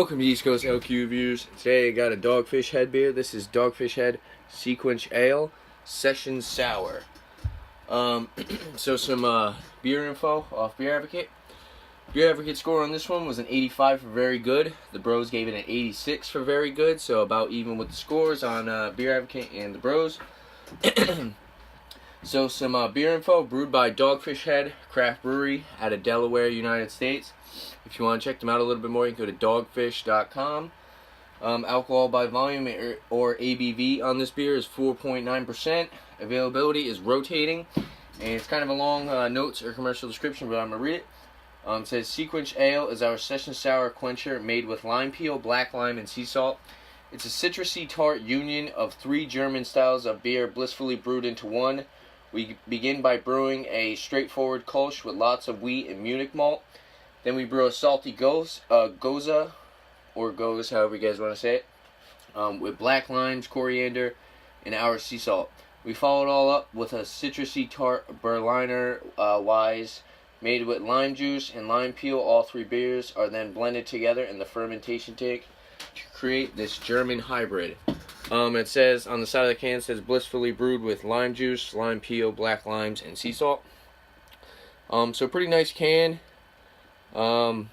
Welcome to East Coast LQ Reviews. Today I got a Dogfish Head beer. This is Dogfish Head Seaquench Ale Session Sour. So some beer info off Beer Advocate. Beer Advocate score on this one was an 85 for very good. The Bros gave it an 86 for very good, so about even with the scores on Beer Advocate and the Bros. So some beer info, brewed by Dogfish Head Craft Brewery out of Delaware, United States. If you want to check them out a little bit more, you can go to dogfish.com. Alcohol by volume or ABV on this beer is 4.9%. Availability is rotating, and it's kind of a long notes or commercial description, but I'm going to read it. It says, Seaquench Ale is our session sour quencher made with lime peel, black lime, and sea salt. It's a citrusy tart union of 3 German styles of beer blissfully brewed into one. We begin by brewing a straightforward Kolsch with lots of wheat and Munich malt. Then we brew a salty goza, or goes, however you guys want to say it, with black limes, coriander, and our sea salt. We follow it all up with a citrusy tart Berliner Weiss made with lime juice and lime peel. All 3 beers are then blended together in the fermentation tank to create this German hybrid. It says on the side of the can, it says blissfully brewed with lime juice, lime peel, black limes, and sea salt. So pretty nice can. I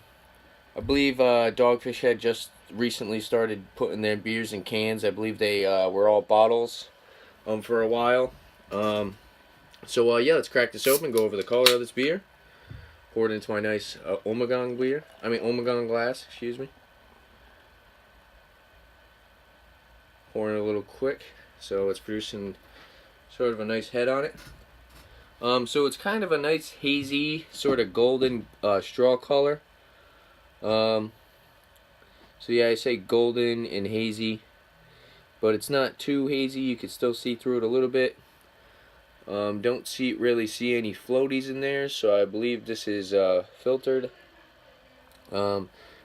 believe Dogfish Head just recently started putting their beers in cans. I believe they were all bottles for a while. Yeah, let's crack this open, go over the color of this beer. Pour it into my nice Omegon glass, excuse me. Pouring it a little quick, so it's producing sort of a nice head on it. So it's kind of a nice hazy, sort of golden straw color. So yeah, I say golden and hazy, but it's not too hazy. You can still see through it a little bit. Don't really see any floaties in there, so I believe this is filtered. As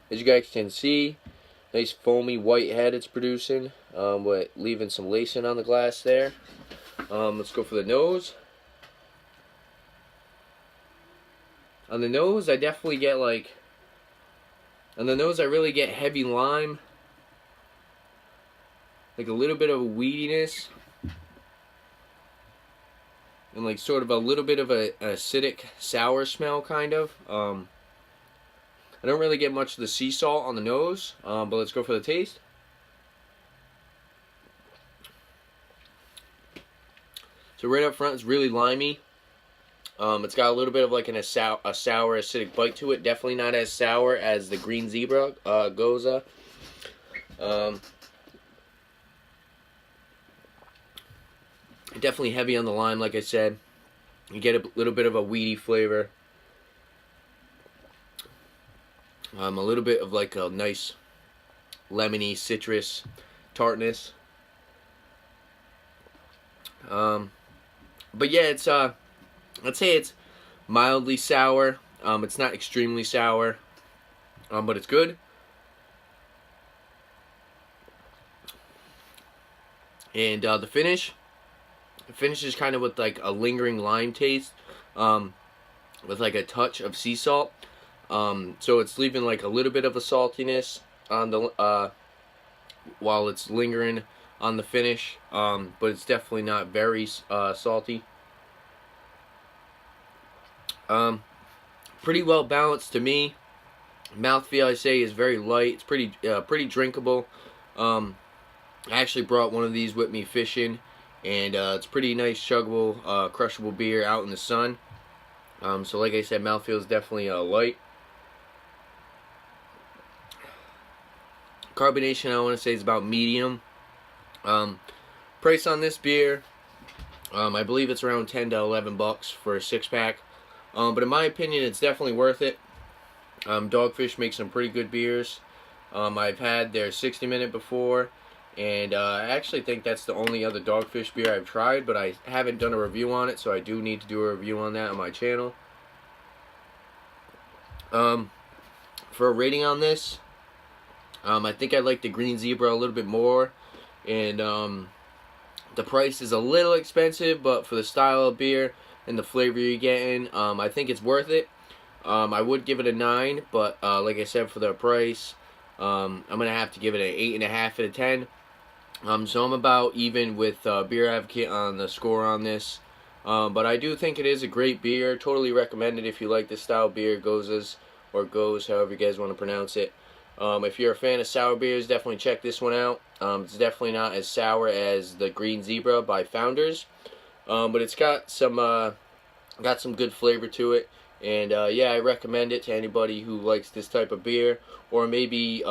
you guys can see, nice foamy white head it's producing, with leaving some lacing on the glass there. Let's go for the nose. On the nose, I definitely get on the nose I really get heavy lime, like a little bit of a weediness, and like sort of a little bit of an acidic sour smell, kind of. I don't really get much of the sea salt on the nose, but let's go for the taste. So right up front, it's really limey. It's got a little bit of like a sour acidic bite to it. Definitely not as sour as the Green Zebra Goza. Definitely heavy on the lime, like I said. You get a little bit of a weedy flavor. A little bit of like a nice lemony citrus tartness. But yeah, it's I'd say it's mildly sour. It's not extremely sour, but it's good. And the finish is kind of with like a lingering lime taste, with like a touch of sea salt. So it's leaving like a little bit of a saltiness on the while it's lingering on the finish, but it's definitely not very salty. Pretty well balanced to me. Mouthfeel, I say, is very light. It's pretty drinkable. I actually brought one of these with me fishing, and it's pretty nice, chuggable, crushable beer out in the sun. So like I said, mouthfeel is definitely light. Carbonation, I want to say, is about medium. Price on this beer, I believe it's around 10 to 11 bucks for a 6-pack. But in my opinion, it's definitely worth it. Dogfish makes some pretty good beers. I've had their 60-minute before, and I actually think that's the only other Dogfish beer I've tried, but I haven't done a review on it, so I do need to do a review on that on my channel. For a rating on this, I think I like the Green Zebra a little bit more, and the price is a little expensive, but for the style of beer and the flavor you're getting, I think it's worth it. I would give it a 9, but like I said, for the price, I'm gonna have to give it an 8.5 out of 10. So I'm about even with Beer Advocate on the score on this. But I do think it is a great beer. Totally recommend it if you like this style of beer. Gozes, or goes, however you guys want to pronounce it. If you're a fan of sour beers, definitely check this one out. It's definitely not as sour as the Green Zebra by Founders, but it's got some good flavor to it. And yeah, I recommend it to anybody who likes this type of beer, or maybe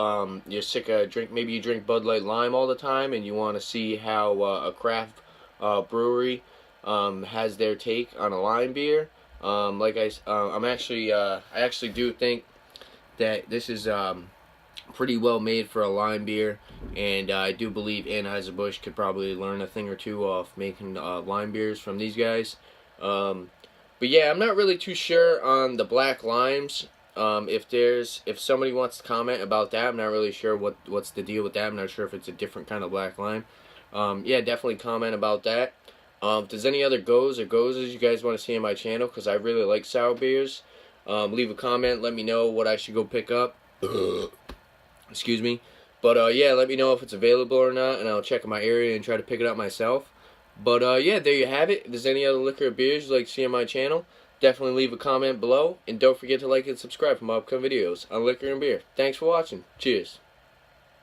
you're sick of maybe you drink Bud Light Lime all the time, and you want to see how a craft brewery has their take on a lime beer. I actually do think that this is pretty well made for a lime beer, and I do believe Anheuser-Busch could probably learn a thing or two off making lime beers from these guys. But yeah, I'm not really too sure on the black limes. If somebody wants to comment about that, I'm not really sure what's the deal with that. I'm not sure if it's a different kind of black lime. Yeah, definitely comment about that. If there's any other goes or gozes you guys want to see on my channel, because I really like sour beers, leave a comment. Let me know what I should go pick up. Excuse me. But yeah, let me know if it's available or not, and I'll check in my area and try to pick it up myself. But yeah, there you have it. If there's any other liquor or beers you'd like to see on my channel, definitely leave a comment below. And don't forget to like and subscribe for my upcoming videos on liquor and beer. Thanks for watching. Cheers.